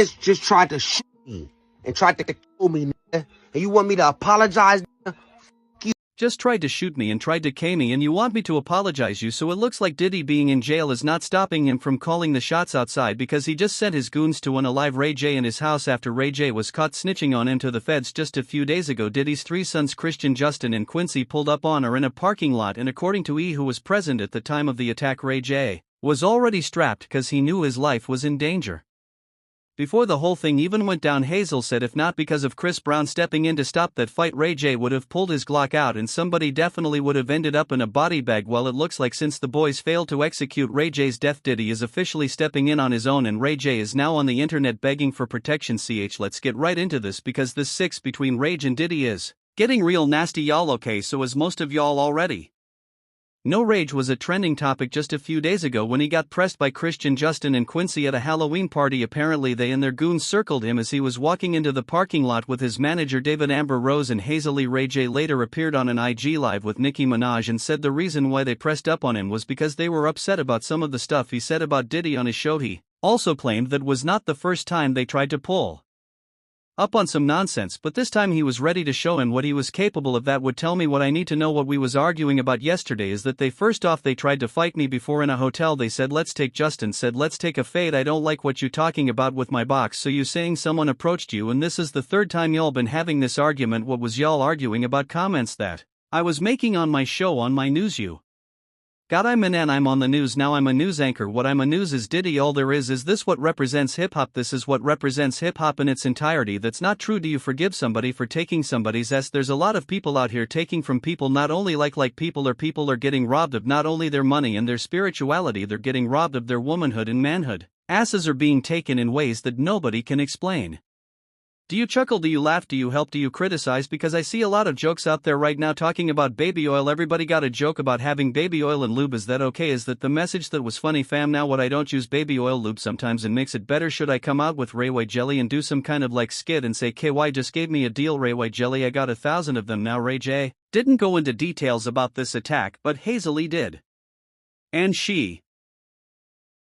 It's just tried to shoot me and tried to kill me, nigga. And you want me to apologize, nigga? Just tried to shoot me and tried to K me, and you want me to apologize you, so it looks like Diddy being in jail is not stopping him from calling the shots outside, because he just sent his goons to unalive Ray J in his house after Ray J was caught snitching on him to the feds just a few days ago. Diddy's three sons Christian, Justin and Quincy pulled up on her in a parking lot, and according to E, who was present at the time of the attack, Ray J was already strapped because he knew his life was in danger. Before the whole thing even went down, Hazel said if not because of Chris Brown stepping in to stop that fight, Ray J would have pulled his Glock out and somebody definitely would have ended up in a body bag. Well, it looks like since the boys failed to execute Ray J's death, Diddy is officially stepping in on his own, and Ray J is now on the internet begging for protection. Let's get right into this, because this six between Rage and Diddy is getting real nasty, y'all. Okay, so as most of y'all already no, Rage was a trending topic just a few days ago when he got pressed by Christian, Justin and Quincy at a Halloween party. Apparently they and their goons circled him as he was walking into the parking lot with his manager David Amber Rose and Hazily. Ray J later appeared on an IG Live with Nicki Minaj and said the reason why they pressed up on him was because they were upset about some of the stuff he said about Diddy on his show. He also claimed that was not the first time they tried to pull up on some nonsense, but this time he was ready to show him what he was capable of. That would tell me what I need to know. What we was arguing about yesterday is that they tried to fight me before in a hotel. They said let's take, Justin said let's take a fade. I don't like what you talking about with my box. So you saying someone approached you, and this is the third time y'all been having this argument. What was y'all arguing about? Comments that I was making on my show on my news. You God, I'm on the news now. I'm a news anchor. What I'm a news is Diddy. All there is this what represents hip hop. This is what represents hip hop in its entirety. That's not true. Do you forgive somebody for taking somebody's ass? There's a lot of people out here taking from people. Not only like people are getting robbed of not only their money and their spirituality, they're getting robbed of their womanhood and manhood. Asses are being taken in ways that nobody can explain. Do you chuckle? Do you laugh? Do you help? Do you criticize? Because I see a lot of jokes out there right now talking about baby oil. Everybody got a joke about having baby oil and lube. Is that okay? Is that the message that was funny, fam? Now what, I don't use baby oil lube sometimes and makes it better. Should I come out with Rayway jelly and do some kind of like skit and say KY just gave me a deal, Rayway jelly, I got 1,000 of them now? Ray J didn't go into details about this attack, but Hazily did. And she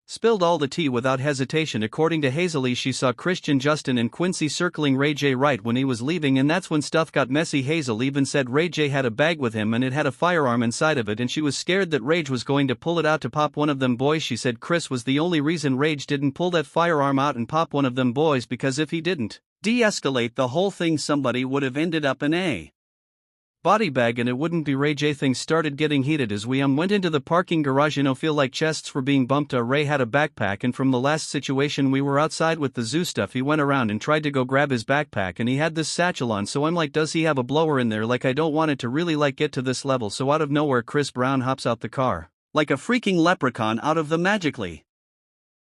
spilled all the tea without hesitation. According to Hazily, she saw Christian, Justin and Quincy circling Ray J right when he was leaving, and that's when stuff got messy. Hazel even said Ray J had a bag with him and it had a firearm inside of it, and she was scared that Rage was going to pull it out to pop one of them boys. She said Chris was the only reason Rage didn't pull that firearm out and pop one of them boys, because if he didn't de-escalate the whole thing, somebody would have ended up in a body bag and it wouldn't be Ray J. Things started getting heated as we went into the parking garage. Feel like chests were being bumped. Ray had a backpack, and from the last situation we were outside with the zoo stuff, he went around and tried to go grab his backpack and he had this satchel on, so I'm like, does he have a blower in there? Like, I don't want it to really get to this level. So out of nowhere Chris Brown hops out the car like a freaking leprechaun out of the magically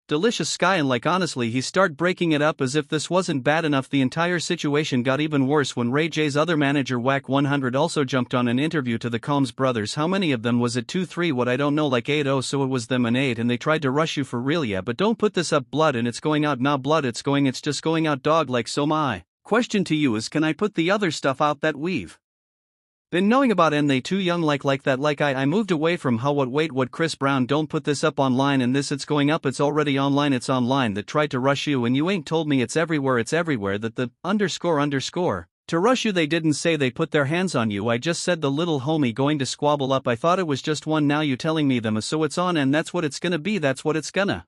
delicious sky, and honestly he start breaking it up. As if this wasn't bad enough, the entire situation got even worse when Ray J's other manager Wack 100 also jumped on an interview to the Combs brothers. How many of them was it? 2, 3, what, I don't know, like 8. Oh, so it was them and 8, and they tried to rush you for real? Yeah, but don't put this up. Blood, and it's going out now. Blood, it's just going out, dog. Like, so my question to you is, can I put the other stuff out that we've been knowing about? And they too young like that. I moved away from how what Chris Brown, don't put this up online, and this, it's going up, it's already online, it's online, that tried to rush you, and you ain't told me it's everywhere that the _ to rush you. They didn't say they put their hands on you. I just said the little homie going to squabble up. I thought it was just one. Now you telling me them, so it's on, and that's what it's gonna be. That's what it's gonna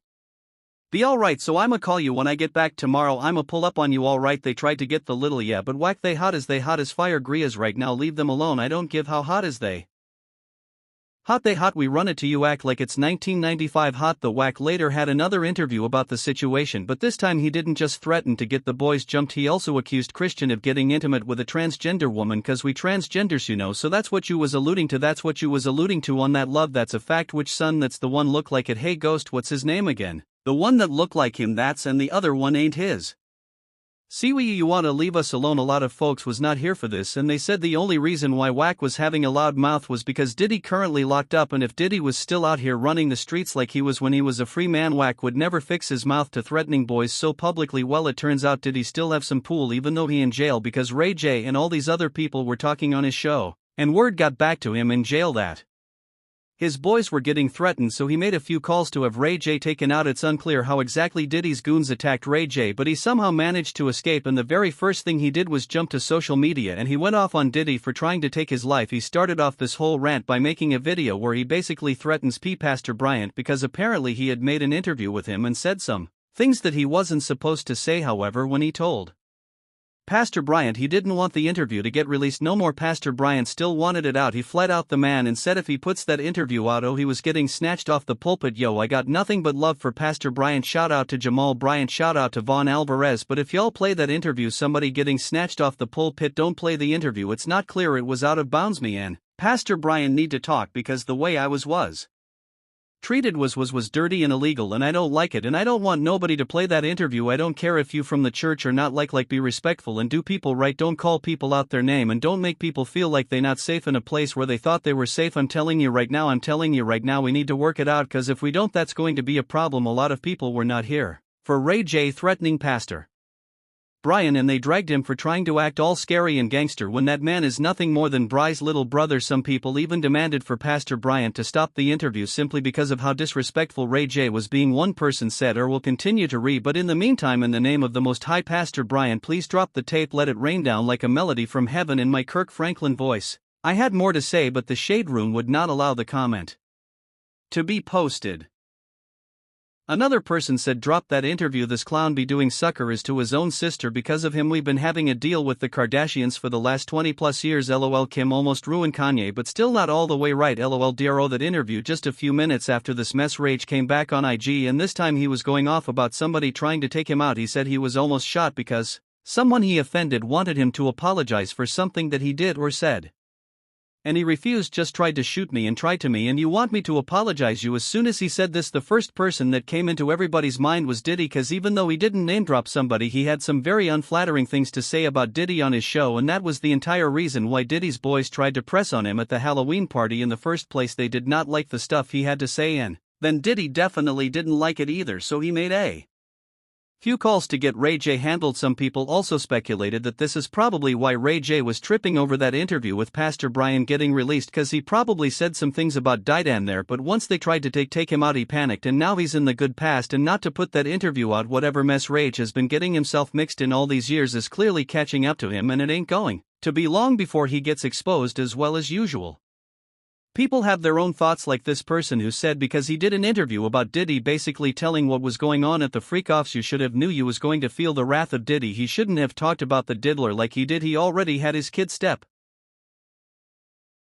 be. Alright, so I'ma call you when I get back tomorrow. I'ma pull up on you. Alright, they tried to get the little, yeah, but whack, they hot as fire. Grias right now, leave them alone. I don't give how hot is they hot. They hot, we run it to you. Act like it's 1995 hot. The Wack later had another interview about the situation, but this time he didn't just threaten to get the boys jumped, he also accused Christian of getting intimate with a transgender woman, cause we transgenders, so that's what you was alluding to. On that, love, that's a fact. Which son? That's the one look like it. Hey Ghost, what's his name again? The one that looked like him, that's, and the other one ain't his. See, you wanna leave us alone. A lot of folks was not here for this, and they said the only reason why Wack was having a loud mouth was because Diddy currently locked up, and if Diddy was still out here running the streets like he was when he was a free man, Wack would never fix his mouth to threatening boys so publicly. Well, it turns out Diddy still have some pull even though he in jail, because Ray J and all these other people were talking on his show, and word got back to him in jail that His boys were getting threatened, so he made a few calls to have Ray J taken out. It's unclear how exactly Diddy's goons attacked Ray J, but he somehow managed to escape, and the very first thing he did was jump to social media and he went off on Diddy for trying to take his life. He started off this whole rant by making a video where he basically threatens Pastor Bryant because apparently he had made an interview with him and said some things that he wasn't supposed to say. However, when he told Pastor Bryant he didn't want the interview to get released no more, Pastor Bryant still wanted it out. He flat out the man and said if he puts that interview out, oh, he was getting snatched off the pulpit. Yo, I got nothing but love for Pastor Bryant. Shout out to Jamal Bryant, shout out to Vaughn Alvarez. But if y'all play that interview somebody getting snatched off the pulpit, don't play the interview. It's not clear, it was out of bounds. Me and Pastor Bryant need to talk because the way I was treated was dirty and illegal, and I don't like it, and I don't want nobody to play that interview. I don't care if you from the church or not, like be respectful and do people right. Don't call people out their name and don't make people feel like they not safe in a place where they thought they were safe. I'm telling you right now we need to work it out, cause if we don't that's going to be a problem. A lot of people were not here for Ray J threatening Pastor Brian, and they dragged him for trying to act all scary and gangster when that man is nothing more than Bry's little brother. Some people even demanded for Pastor Bryant to stop the interview simply because of how disrespectful Ray J was being. One person said, or will continue to read, but in the meantime, in the name of the Most High, Pastor Bryant, please drop the tape, let it rain down like a melody from heaven. In my Kirk Franklin voice, I had more to say, but the shade room would not allow the comment to be posted. Another person said, drop that interview, this clown be doing sucker is to his own sister. Because of him we've been having a deal with the Kardashians for the last 20 plus years. LOL. Kim almost ruined Kanye but still not all the way right. LOL. DRO. That interview just a few minutes after this mess, Rage came back on IG and this time he was going off about somebody trying to take him out. He said he was almost shot because someone he offended wanted him to apologize for something that he did or said. And he refused, just tried to shoot me and tried to me, and you want me to apologize you. As soon as he said this, the first person that came into everybody's mind was Diddy, cause even though he didn't name drop somebody, he had some very unflattering things to say about Diddy on his show, and that was the entire reason why Diddy's boys tried to press on him at the Halloween party in the first place. They did not like the stuff he had to say, and then Diddy definitely didn't like it either, so he made a few calls to get Ray J handled. Some people also speculated that this is probably why Ray J was tripping over that interview with Pastor Brian getting released, cause he probably said some things about Didan there, but once they tried to take him out he panicked, and now he's in the good past. And not to put that interview out, whatever mess Rage has been getting himself mixed in all these years is clearly catching up to him, and it ain't going to be long before he gets exposed as well as usual. People have their own thoughts, like this person who said because he did an interview about Diddy basically telling what was going on at the freak-offs, you should have knew you was going to feel the wrath of Diddy. He shouldn't have talked about the diddler like he did. He already had his kid step